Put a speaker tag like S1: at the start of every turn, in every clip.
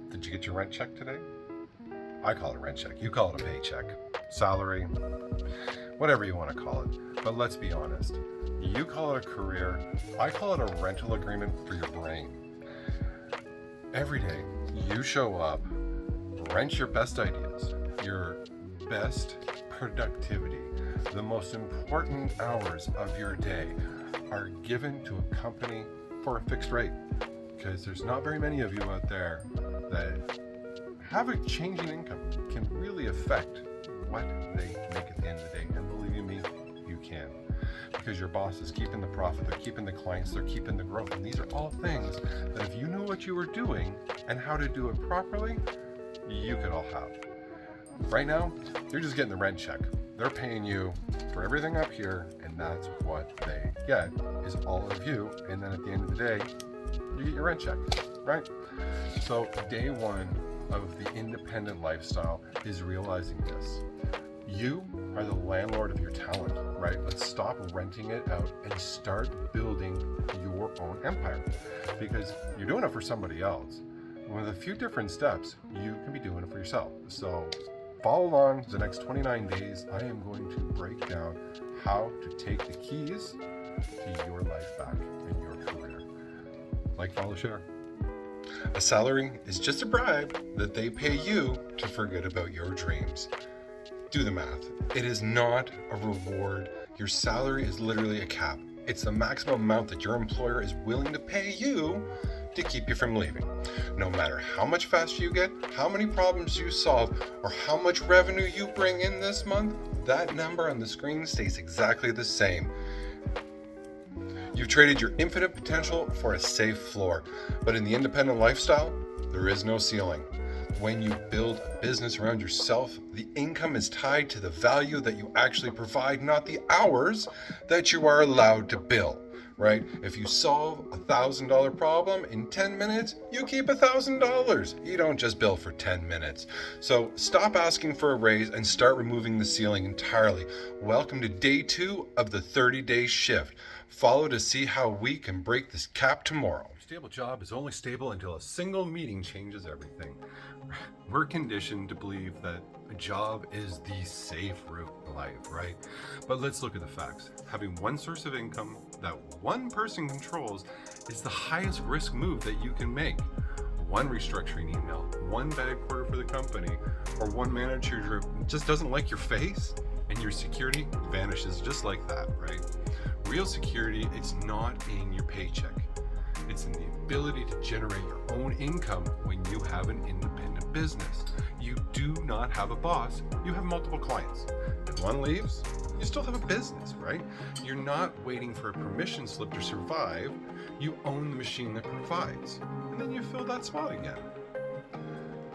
S1: Did you get your rent check today? I call it a rent check. You call it a paycheck. Salary, whatever you want to call it. But let's be honest. You call it a career. I call it a rental agreement for your brain. Every day, you show up, rent your best ideas, your best productivity. The most important hours of your day are given to a company for a fixed rate. Because there's not very many of you out there that have a change in income can really affect what they make at the end of the day. And believe you me, you can. Because your boss is keeping the profit, they're keeping the clients, they're keeping the growth. And these are all things that if you knew what you were doing and how to do it properly, you could all have. Right now, you're just getting the rent check. They're paying you for everything up here, and that's what they get, is all of you. And then at the end of the day, you get your rent check, right? So day one of the independent lifestyle is realizing this. You are the landlord of your talent, right? Let's stop renting it out and start building your own empire, because you're doing it for somebody else. With a few different steps, you can be doing it for yourself. So follow along the next 29 days. I am going to break down how to take the keys to your life back and your career. Like, follow, share. A salary is just a bribe that they pay you to forget about your dreams. Do the math. It is not a reward. Your salary is literally a cap. It's the maximum amount that your employer is willing to pay you to keep you from leaving. No matter how much faster you get, how many problems you solve, or how much revenue you bring in this month, that number on the screen stays exactly the same. You've traded your infinite potential for a safe floor, but in the independent lifestyle, there is no ceiling. When you build a business around yourself, the income is tied to the value that you actually provide, not the hours that you are allowed to bill, right? If you solve a $1,000 problem in 10 minutes, you keep $1,000. You don't just bill for 10 minutes. So stop asking for a raise and start removing the ceiling entirely. Welcome to day 2 of the 30-day shift. Follow to see how we can break this cap tomorrow. A stable job is only stable until a single meeting changes everything. We're conditioned to believe that a job is the safe route in life, right? But let's look at the facts. Having one source of income that one person controls is the highest risk move that you can make. One restructuring email, one bad quarter for the company, or one manager who just doesn't like your face, and your security vanishes just like that, right? Real security, it's not in your paycheck. It's in the ability to generate your own income when you have an independent business. You do not have a boss, you have multiple clients. If one leaves, you still have a business, right? You're not waiting for a permission slip to survive. You own the machine that provides. And then you fill that spot again.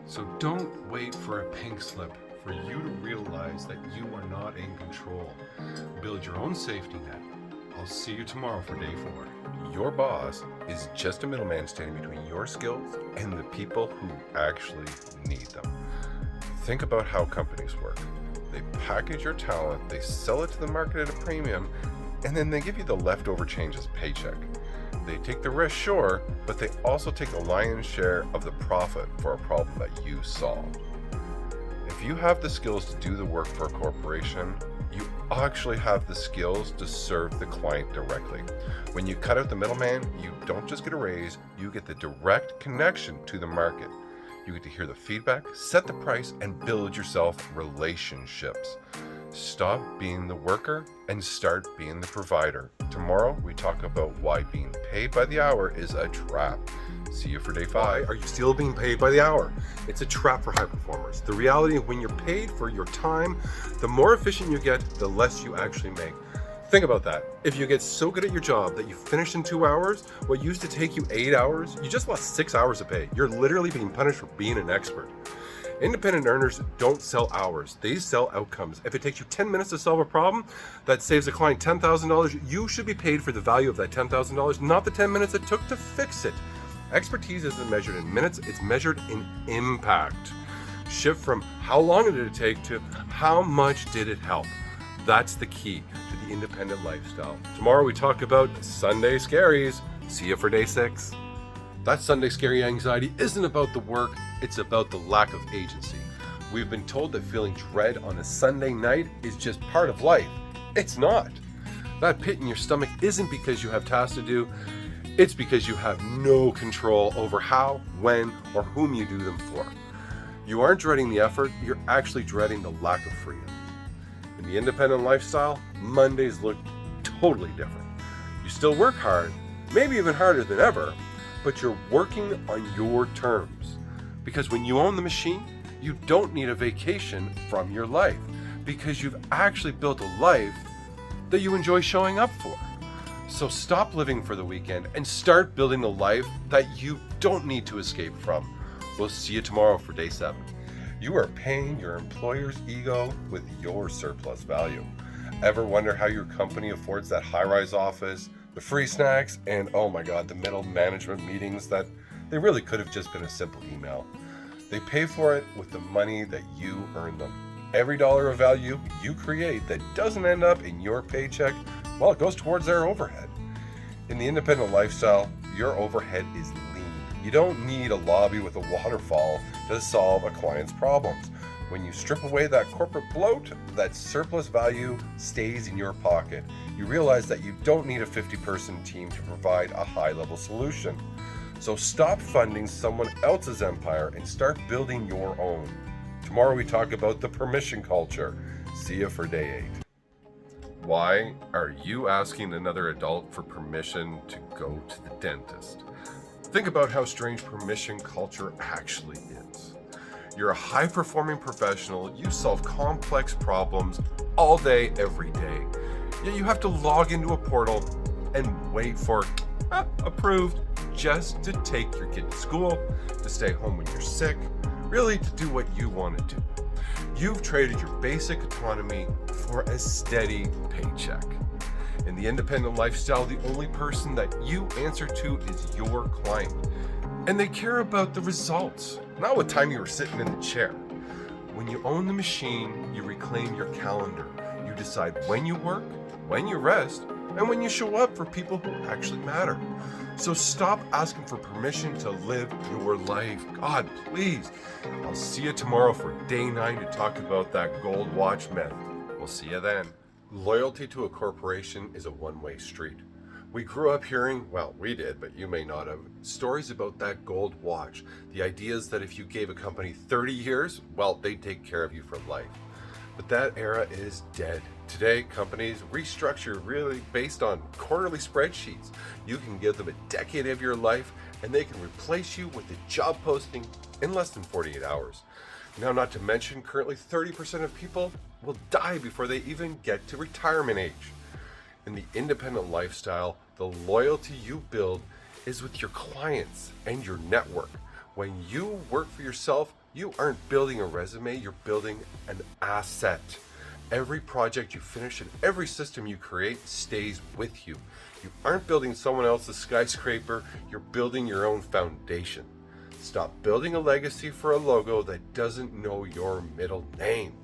S1: So don't wait for a pink slip for you to realize that you are not in control. Build your own safety net. I'll see you tomorrow for day 4. Your boss is just a middleman standing between your skills and the people who actually need them. Think about how companies work. They package your talent, they sell it to the market at a premium, and then they give you the leftover change as paycheck. They take the risk, sure, but they also take the lion's share of the profit for a problem that you solved. If you have the skills to do the work for a corporation, you actually have the skills to serve the client directly. When you cut out the middleman, you don't just get a raise, you get the direct connection to the market. You get to hear the feedback, set the price, and build yourself relationships. Stop being the worker and start being the provider. Tomorrow, we talk about why being paid by the hour is a trap. See you for day 5.
S2: Why are you still being paid by the hour? It's a trap for high performers. The reality of when you're paid for your time, the more efficient you get, the less you actually make. Think about that. If you get so good at your job that you finish in 2 hours, what used to take you 8 hours, you just lost 6 hours of pay. You're literally being punished for being an expert. Independent earners don't sell hours, they sell outcomes. If it takes you 10 minutes to solve a problem that saves a client $10,000, you should be paid for the value of that $10,000, not the 10 minutes it took to fix it. Expertise isn't measured in minutes, it's measured in impact. Shift from how long did it take to how much did it help. That's the key to the independent lifestyle. Tomorrow we talk about Sunday scaries. See you for day 6. That Sunday scary anxiety isn't about the work, it's about the lack of agency. We've been told that feeling dread on a Sunday night is just part of life. It's not. That pit in your stomach isn't because you have tasks to do, it's because you have no control over how, when, or whom you do them for. You aren't dreading the effort, you're actually dreading the lack of freedom. In the independent lifestyle, Mondays look totally different. You still work hard, maybe even harder than ever, but you're working on your terms. Because when you own the machine, you don't need a vacation from your life, because you've actually built a life that you enjoy showing up for. So stop living for the weekend and start building a life that you don't need to escape from. We'll see you tomorrow for day 7. You are paying your employer's ego with your surplus value. Ever wonder how your company affords that high-rise office, the free snacks, and oh my god, the middle management meetings that they really could have just been a simple email? They pay for it with the money that you earn them. Every dollar of value you create that doesn't end up in your paycheck, well, it goes towards their overhead. In the independent lifestyle, your overhead is lean. You don't need a lobby with a waterfall to solve a client's problems. When you strip away that corporate bloat, that surplus value stays in your pocket. You realize that you don't need a 50-person team to provide a high-level solution. So stop funding someone else's empire and start building your own. Tomorrow we talk about the permission culture. See you for day 8. Why are you asking another adult for permission to go to the dentist? Think about how strange permission culture actually is. You're a high-performing professional, you solve complex problems all day, every day. Yet you have to log into a portal and wait for approved just to take your kid to school, to stay home when you're sick, really to do what you want to do. You've traded your basic autonomy for a steady paycheck. In the independent lifestyle, the only person that you answer to is your client. And they care about the results, not what time you were sitting in the chair. When you own the machine, you reclaim your calendar. You decide when you work, when you rest, and when you show up for people who actually matter. So stop asking for permission to live your life. God, please. I'll see you tomorrow for day 9 to talk about that gold watch myth. We'll see you then. Loyalty to a corporation is a one-way street. We grew up hearing, well, we did, but you may not have, stories about that gold watch. The idea is that if you gave a company 30 years, well, they'd take care of you for life. But that era is dead. Today, companies restructure really based on quarterly spreadsheets. You can give them a decade of your life and they can replace you with a job posting in less than 48 hours. Now, not to mention, currently 30% of people will die before they even get to retirement age. In the independent lifestyle, the loyalty you build is with your clients and your network. When you work for yourself, you aren't building a resume, you're building an asset. Every project you finish and every system you create stays with you. You aren't building someone else's skyscraper, you're building your own foundation. Stop building a legacy for a logo that doesn't know your middle name.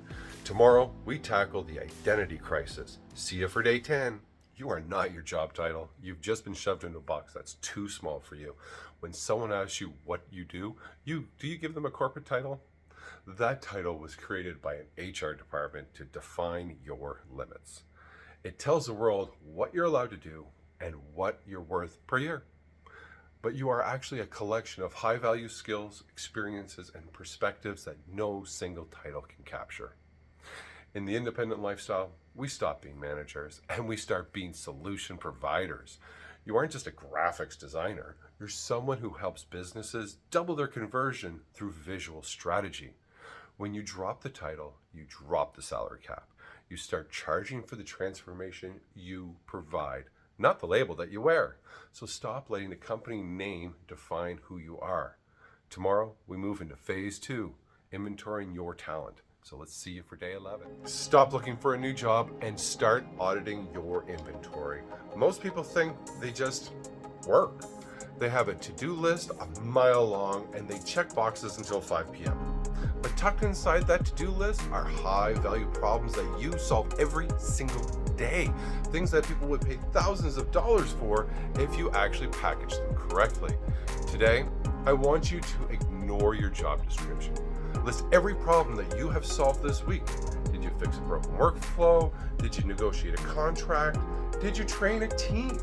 S2: Tomorrow, we tackle the identity crisis. See you for day 10. You are not your job title. You've just been shoved into a box that's too small for you. When someone asks you what you do you give them a corporate title? That title was created by an HR department to define your limits. It tells the world what you're allowed to do and what you're worth per year. But you are actually a collection of high-value skills, experiences, and perspectives that no single title can capture. In the independent lifestyle, we stop being managers and we start being solution providers. You aren't just a graphics designer. You're someone who helps businesses double their conversion through visual strategy. When you drop the title, you drop the salary cap. You start charging for the transformation you provide, not the label that you wear. So stop letting the company name define who you are. Tomorrow, we move into phase 2, inventorying your talent. So let's see you for day 11. Stop looking for a new job and start auditing your inventory. Most people think they just work. They have a to-do list a mile long and they check boxes until 5 p.m. But tucked inside that to-do list are high-value problems that you solve every single day. Things that people would pay thousands of dollars for if you actually package them correctly. Today, I want you to ignore your job description. List every problem that you have solved this week. Did you fix a broken workflow? Did you negotiate a contract? Did you train a team?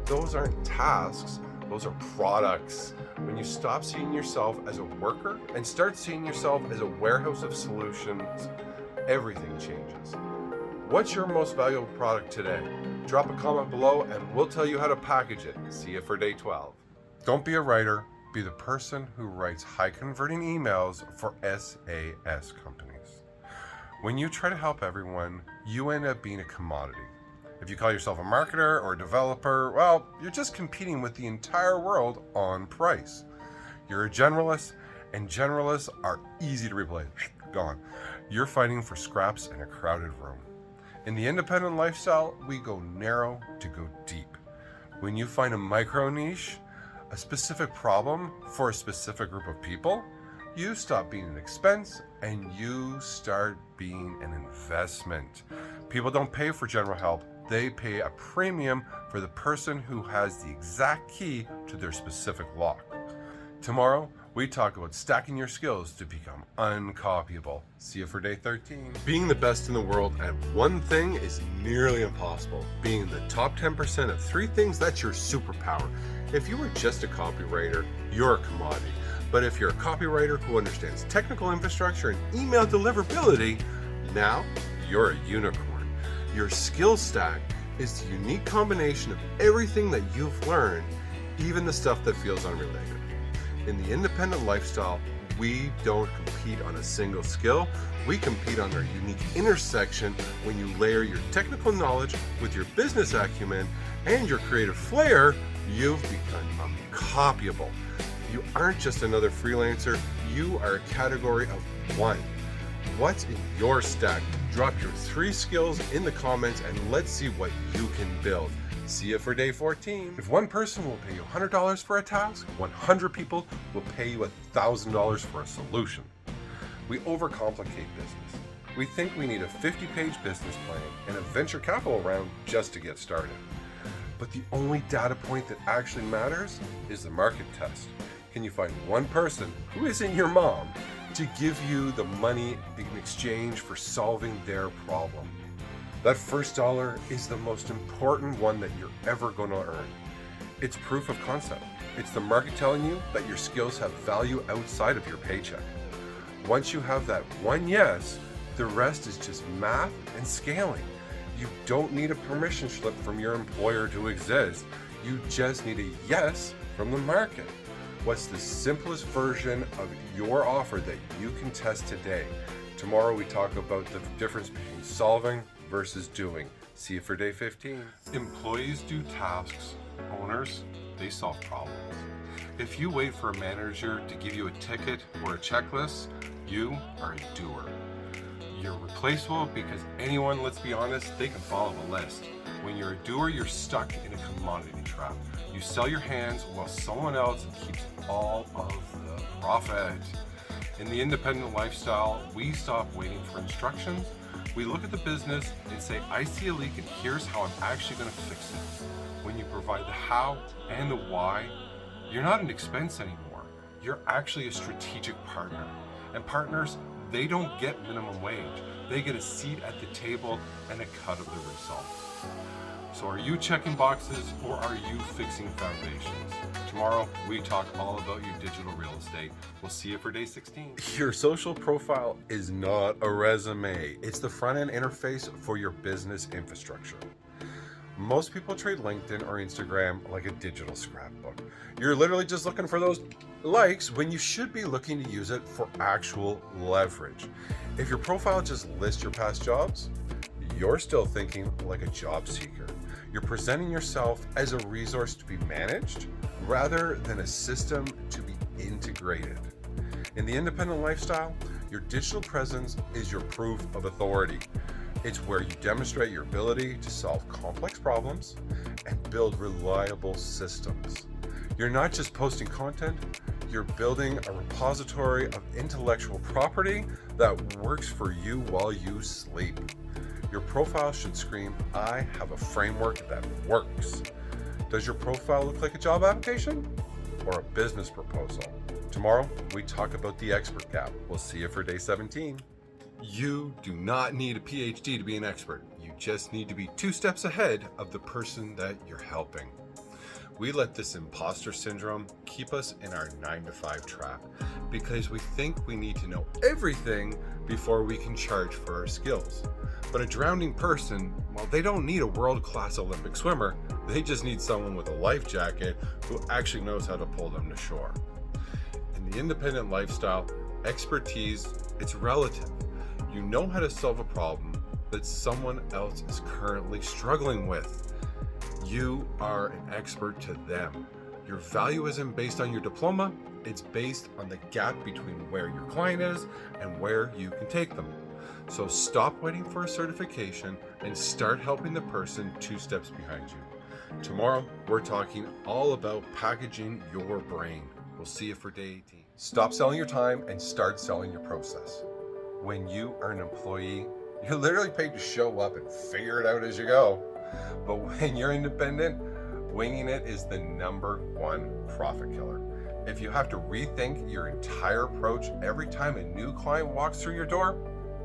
S2: Those aren't tasks, those are products. When you stop seeing yourself as a worker and start seeing yourself as a warehouse of solutions, everything changes. What's your most valuable product today? Drop a comment below and we'll tell you how to package it. See you for day 12.
S1: Don't be a writer, be the person who writes high converting emails for SaaS companies. When you try to help everyone, you end up being a commodity. If you call yourself a marketer or a developer, well, you're just competing with the entire world on price. You're a generalist, and generalists are easy to replace. Gone. You're fighting for scraps in a crowded room. In the independent lifestyle, we go narrow to go deep. When you find a micro niche, a specific problem for a specific group of people, you stop being an expense and you start being an investment. People don't pay for general help. They pay a premium for the person who has the exact key to their specific lock. Tomorrow, we talk about stacking your skills to become uncopyable. See you for day 13.
S2: Being the best in the world at one thing is nearly impossible. Being in the top 10% of 3 things, that's your superpower. If you were just a copywriter, you're a commodity. But if you're a copywriter who understands technical infrastructure and email deliverability, now you're a unicorn. Your skill stack is the unique combination of everything that you've learned, even the stuff that feels unrelated. In the independent lifestyle, we don't compete on a single skill. We compete on our unique intersection when you layer your technical knowledge with your business acumen and your creative flair, you've become uncopyable. You aren't just another freelancer, you are a category of one. What's in your stack? Drop your 3 skills in the comments and let's see what you can build. See you for day 14.
S1: If one person will pay you $100 for a task, 100 people will pay you $1,000 for a solution. We overcomplicate business. We think we need a 50-page business plan and a venture capital round just to get started. But the only data point that actually matters is the market test. Can you find one person who isn't your mom to give you the money in exchange for solving their problem? That first dollar is the most important one that you're ever going to earn. It's proof of concept. It's the market telling you that your skills have value outside of your paycheck. Once you have that one yes, the rest is just math and scaling. You don't need a permission slip from your employer to exist. You just need a yes from the market. What's the simplest version of your offer that you can test today? Tomorrow we talk about the difference between solving versus doing. See you for day 15.
S2: Employees do tasks. Owners, they solve problems. If you wait for a manager to give you a ticket or a checklist, you are a doer. You're replaceable because anyone, let's be honest, they can follow a list. When you're a doer, you're stuck in a commodity trap. You sell your hands while someone else keeps all of the profit. In the independent lifestyle, we stop waiting for instructions. We look at the business and say, I see a leak and here's how I'm actually going to fix it. When you provide the how and the why, you're not an expense anymore. You're actually a strategic partner. And partners, they don't get minimum wage. They get a seat at the table and a cut of the results. So are you checking boxes or are you fixing foundations? Tomorrow, we talk all about your digital real estate. We'll see you for day 16.
S1: Your social profile is not a resume. It's the front-end interface for your business infrastructure. Most people treat LinkedIn or Instagram like a digital scrapbook. You're literally just looking for those likes when you should be looking to use it for actual leverage. If your profile just lists your past jobs, you're still thinking like a job seeker. You're presenting yourself as a resource to be managed rather than a system to be integrated. In the independent lifestyle, your digital presence is your proof of authority. It's where you demonstrate your ability to solve complex problems and build reliable systems. You're not just posting content, you're building a repository of intellectual property that works for you while you sleep.
S2: Your profile should scream, I have a framework that works. Does your profile look like a job application or a business proposal? Tomorrow, we talk about the expert gap. We'll see you for day 17. You do not need a PhD to be an expert. You just need to be 2 steps ahead of the person that you're helping. We let this imposter syndrome keep us in our 9-to-5 trap because we think we need to know everything before we can charge for our skills. But a drowning person, well, they don't need a world-class Olympic swimmer. They just need someone with a life jacket who actually knows how to pull them to shore. In the independent lifestyle, expertise, it's relative. You know how to solve a problem that someone else is currently struggling with. You are an expert to them. Your value isn't based on your diploma, it's based on the gap between where your client is and where you can take them. So stop waiting for a certification and start helping the person 2 steps behind you. Tomorrow, we're talking all about packaging your brain. We'll see you for day 18.
S1: Stop selling your time and start selling your process. When you are an employee, you're literally paid to show up and figure it out as you go. But when you're independent, winging it is the #1 profit killer. If you have to rethink your entire approach every time a new client walks through your door,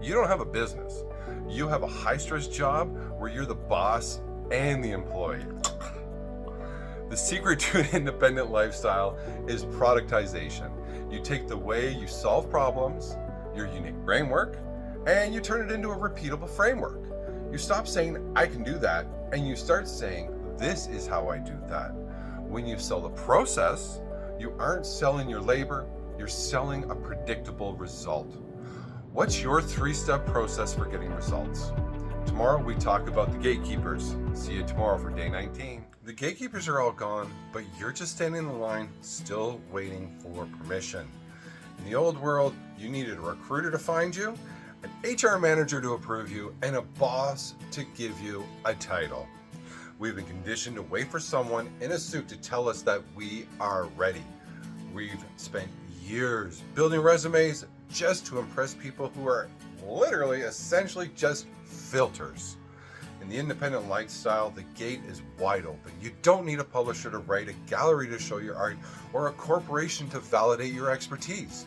S1: you don't have a business. You have a high-stress job where you're the boss and the employee. The secret to an independent lifestyle is productization. You take the way you solve problems, your unique framework, and you turn it into a repeatable framework. You stop saying, I can do that, and you start saying, this is how I do that. When you sell the process, you aren't selling your labor, you're selling a predictable result. What's your 3-step process for getting results? Tomorrow we talk about the gatekeepers. See you tomorrow for day 19. The gatekeepers are all gone, but you're just standing in the line, still waiting for permission. In the old world, you needed a recruiter to find you, an HR manager to approve you, and a boss to give you a title. We've been conditioned to wait for someone in a suit to tell us that we are ready. We've spent years building resumes just to impress people who are literally, essentially just filters. In the independent lifestyle, the gate is wide open. You don't need a publisher to write, a gallery to show your art, or a corporation to validate your expertise.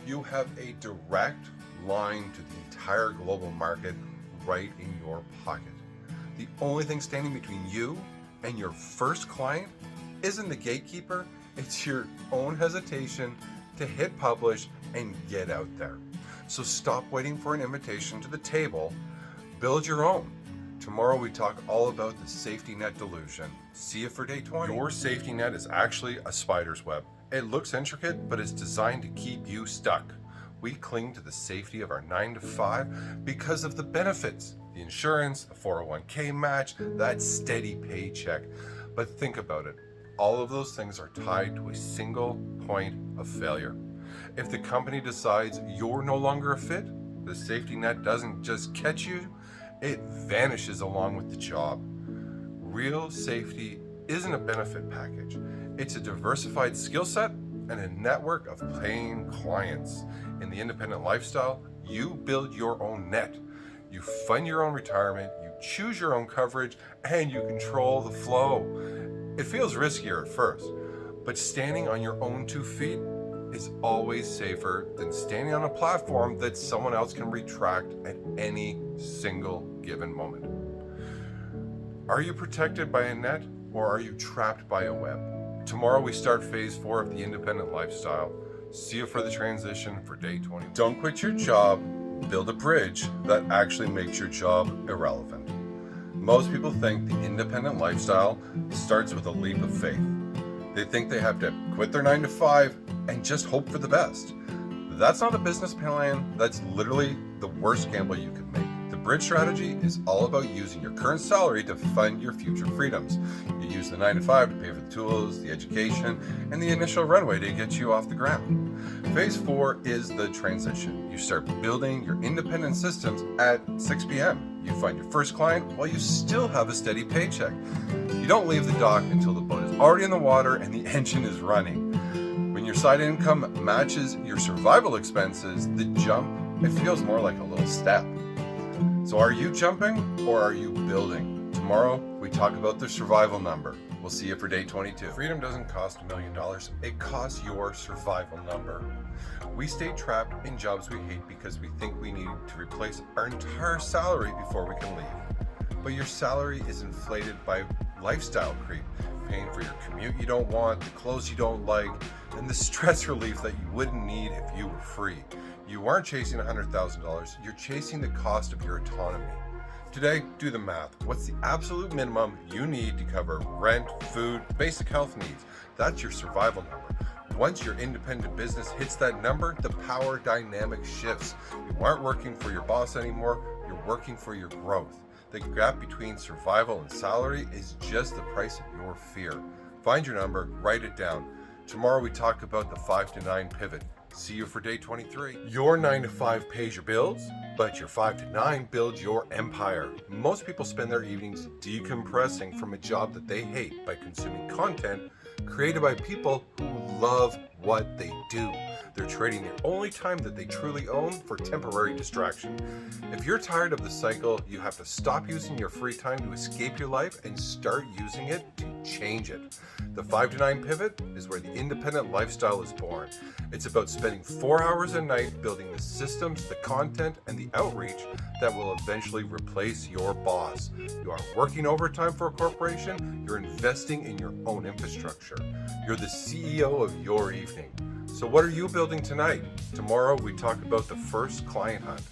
S1: You have a direct line to the entire global market right in your pocket. The only thing standing between you and your first client isn't the gatekeeper, it's your own hesitation to hit publish and get out there. So stop waiting for an invitation to the table, build your own. Tomorrow we talk all about the safety net delusion. See you for day 20. Your safety net is actually a spider's web. It looks intricate, but it's designed to keep you stuck. We cling to the safety of our 9-to-5 because of the benefits, the insurance, the 401k match, that steady paycheck. But think about it. All of those things are tied to a single point of failure. If the company decides you're no longer a fit, the safety net doesn't just catch you, it vanishes along with the job. Real safety isn't a benefit package. It's a diversified skill set and a network of paying clients. In the independent lifestyle, you build your own net. You fund your own retirement, you choose your own coverage, and you control the flow. It feels riskier at first, but standing on your own 2 feet is always safer than standing on a platform that someone else can retract at any single given moment. Are you protected by a net or are you trapped by a web? Tomorrow we start phase 4 of the independent lifestyle. See you for the transition for day 20. Don't quit your job, build a bridge that actually makes your job irrelevant. Most people think the independent lifestyle starts with a leap of faith. They think they have to quit their 9-to-5 and just hope for the best. That's not a business plan. That's literally the worst gamble you could make. The bridge strategy is all about using your current salary to fund your future freedoms. You use the 9-to-5 to pay for the tools, the education, and the initial runway to get you off the ground. Phase 4 is the transition. You start building your independent systems at 6 p.m. You find your first client while you still have a steady paycheck. You don't leave the dock until the boat is already in the water and the engine is running. When your side income matches your survival expenses, the jump, it feels more like a little step. So are you jumping or are you building? Tomorrow, we talk about the survival number. We'll see you for day 22. Freedom doesn't cost $1 million. It costs your survival number. We stay trapped in jobs we hate because we think we need to replace our entire salary before we can leave. But your salary is inflated by lifestyle creep, paying for your commute you don't want, the clothes you don't like, and the stress relief that you wouldn't need if you were free. You aren't chasing $100,000, you're chasing the cost of your autonomy. Today, do the math. What's the absolute minimum you need to cover rent, food, basic health needs? That's your survival number. Once your independent business hits that number, the power dynamic shifts. You aren't working for your boss anymore, you're working for your growth. The gap between survival and salary is just the price of your fear. Find your number, write it down. Tomorrow we talk about the 5 to 9 pivot. See you for day 23. Your 9 to 5 pays your bills, but your 5 to 9 builds your empire. Most people spend their evenings decompressing from a job that they hate by consuming content created by people who love what they do. They're trading the only time that they truly own for temporary distraction. If you're tired of the cycle, you have to stop using your free time to escape your life and start using it to change it. The 5 to 9 pivot is where the independent lifestyle is born. It's about spending 4 hours a night building the systems, the content, and the outreach that will eventually replace your boss. You aren't working overtime for a corporation, you're investing in your own infrastructure. You're the CEO of your evening. So what are you building tonight? Tomorrow we talk about the first client hunt.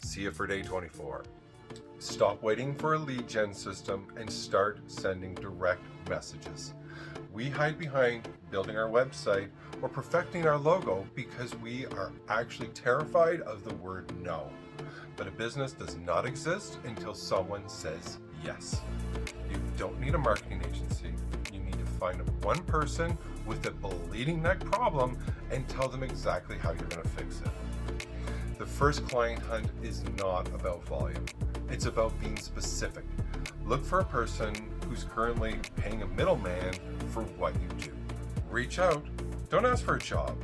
S1: See you for day 24. Stop waiting for a lead gen system and start sending direct messages. We hide behind building our website or perfecting our logo because we are actually terrified of the word no. But a business does not exist until someone says yes. You don't need a marketing agency. You need to find one person with a bleeding neck problem and tell them exactly how you're going to fix it. The first client hunt is not about volume. It's about being specific. Look for a person who's currently paying a middleman for what you do. Reach out. Don't ask for a job.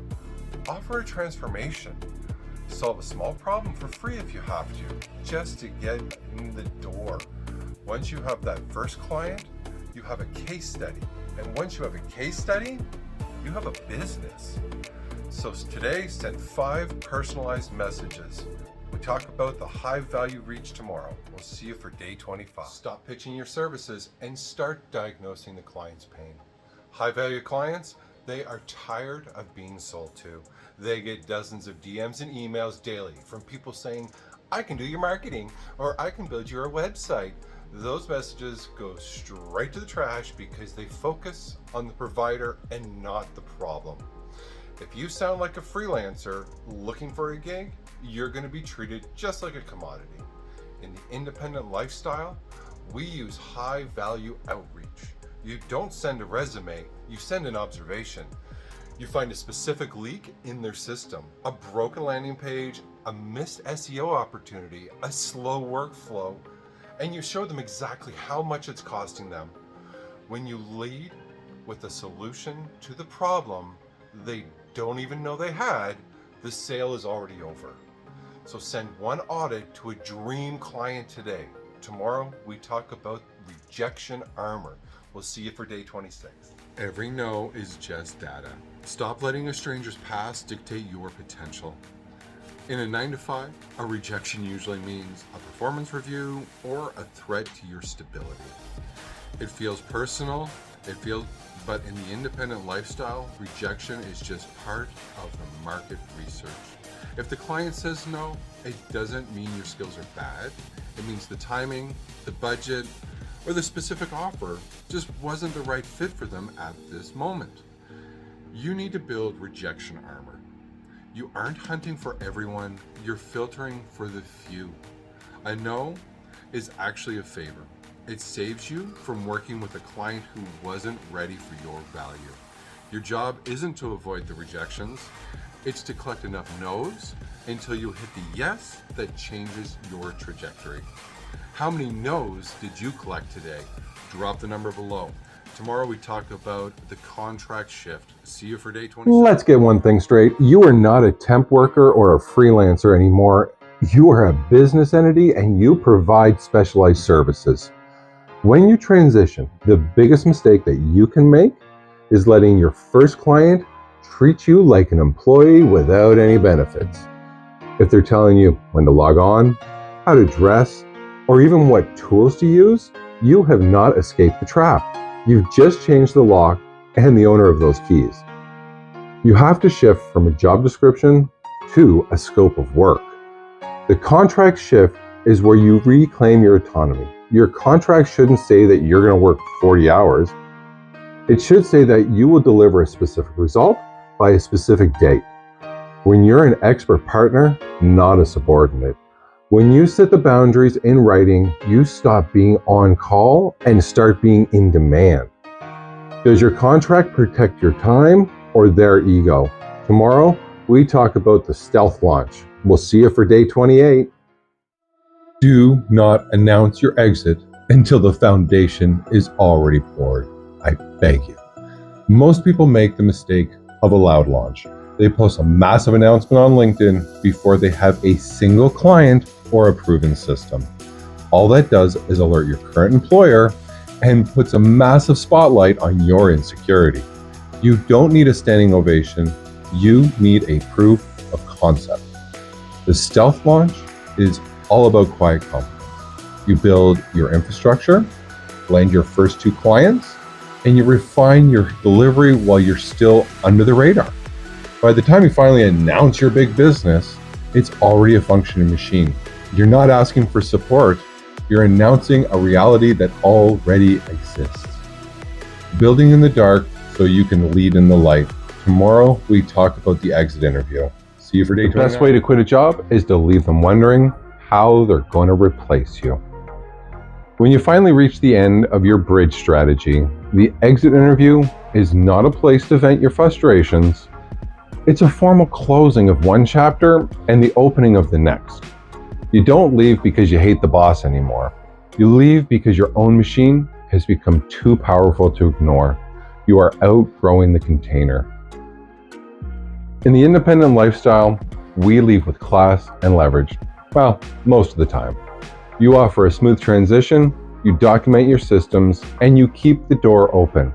S1: Offer a transformation. Solve a small problem for free if you have to, just to get in the door. Once you have that first client, you have a case study. And once you have a case study, you have a business. So today, send 5 personalized messages. We talk about the high value reach tomorrow. We'll see you for day 25. Stop pitching your services and start diagnosing the client's pain. High value clients, they are tired of being sold to. They get dozens of DMs and emails daily from people saying, I can do your marketing, or I can build you a website. Those messages go straight to the trash because they focus on the provider and not the problem. If you sound like a freelancer looking for a gig, you're going to be treated just like a commodity. In the independent lifestyle, we use high value outreach. You don't send a resume, you send an observation. You find a specific leak in their system, a broken landing page, a missed SEO opportunity, a slow workflow, and you show them exactly how much it's costing them. When you lead with a solution to the problem they don't even know they had, the sale is already over. So send one audit to a dream client today. Tomorrow we talk about rejection armor. We'll see you for day 26. Every no is just data. Stop letting a stranger's past dictate your potential. In a 9 to 5, a rejection usually means a performance review or a threat to your stability. It feels personal, but in the independent lifestyle, rejection is just part of the market research. If the client says no, it doesn't mean your skills are bad. It means the timing, the budget, or the specific offer just wasn't the right fit for them at this moment. You need to build rejection armor. You aren't hunting for everyone, you're filtering for the few. A no is actually a favor. It saves you from working with a client who wasn't ready for your value. Your job isn't to avoid the rejections, it's to collect enough no's until you hit the yes that changes your trajectory. How many no's did you collect today? Drop the number below. Tomorrow we talk about the contract shift. See you for day 27.
S2: Let's get one thing straight. You are not a temp worker or a freelancer anymore. You are a business entity and you provide specialized services. When you transition, the biggest mistake that you can make is letting your first client treat you like an employee without any benefits. If they're telling you when to log on, how to dress, or even what tools to use, you have not escaped the trap. You've just changed the lock and the owner of those keys. You have to shift from a job description to a scope of work. The contract shift is where you reclaim your autonomy. Your contract shouldn't say that you're going to work 40 hours. It should say that you will deliver a specific result by a specific date. When you're an expert partner, not a subordinate. When you set the boundaries in writing, you stop being on call and start being in demand. Does your contract protect your time or their ego? Tomorrow, we talk about the stealth launch. We'll see you for day 28. Do not announce your exit until the foundation is already poured. I beg you. Most people make the mistake of a loud launch. They post a massive announcement on LinkedIn before they have a single client or a proven system. All that does is alert your current employer and puts a massive spotlight on your insecurity. You don't need a standing ovation. You need a proof of concept. The stealth launch is all about quiet confidence. You build your infrastructure, land your first 2 clients, and you refine your delivery while you're still under the radar. By the time you finally announce your big business, it's already a functioning machine. You're not asking for support, you're announcing a reality that already exists. Building in the dark so you can lead in the light. Tomorrow, we talk about the exit interview. See you for day 29. The best way to quit a job is to leave them wondering how they're going to replace you. When you finally reach the end of your bridge strategy, the exit interview is not a place to vent your frustrations. It's a formal closing of one chapter and the opening of the next. You don't leave because you hate the boss anymore. You leave because your own machine has become too powerful to ignore. You are outgrowing the container. In the independent lifestyle, we leave with class and leverage. Well, most of the time. You offer a smooth transition, you document your systems, and you keep the door open.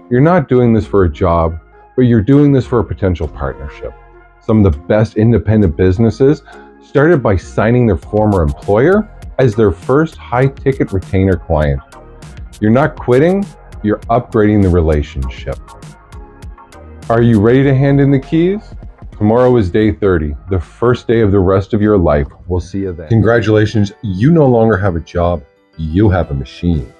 S2: You're not doing this for a job, but you're doing this for a potential partnership. Some of the best independent businesses started by signing their former employer as their first high-ticket retainer client. You're not quitting, you're upgrading the relationship. Are you ready to hand in the keys? Tomorrow is day 30, the first day of the rest of your life. We'll see you then. Congratulations, you no longer have a job, you have a machine.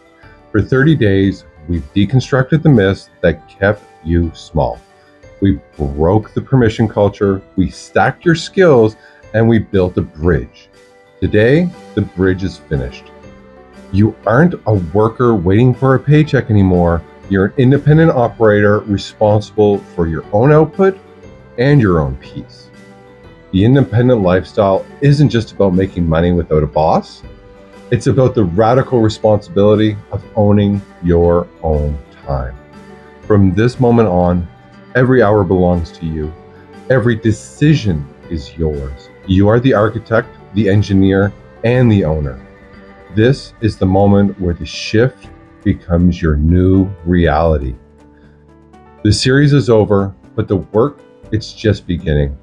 S2: For 30 days, we've deconstructed the myths that kept you small. We broke the permission culture, we stacked your skills, and we built a bridge. Today, the bridge is finished. You aren't a worker waiting for a paycheck anymore. You're an independent operator responsible for your own output and your own peace. The independent lifestyle isn't just about making money without a boss. It's about the radical responsibility of owning your own time. From this moment on, every hour belongs to you. Every decision is yours. You are the architect, the engineer, and the owner. This is the moment where the shift becomes your new reality. The series is over, but the work, it's just beginning.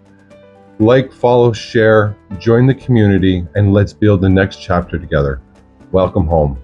S2: Like, follow, share, join the community, and let's build the next chapter together. Welcome home.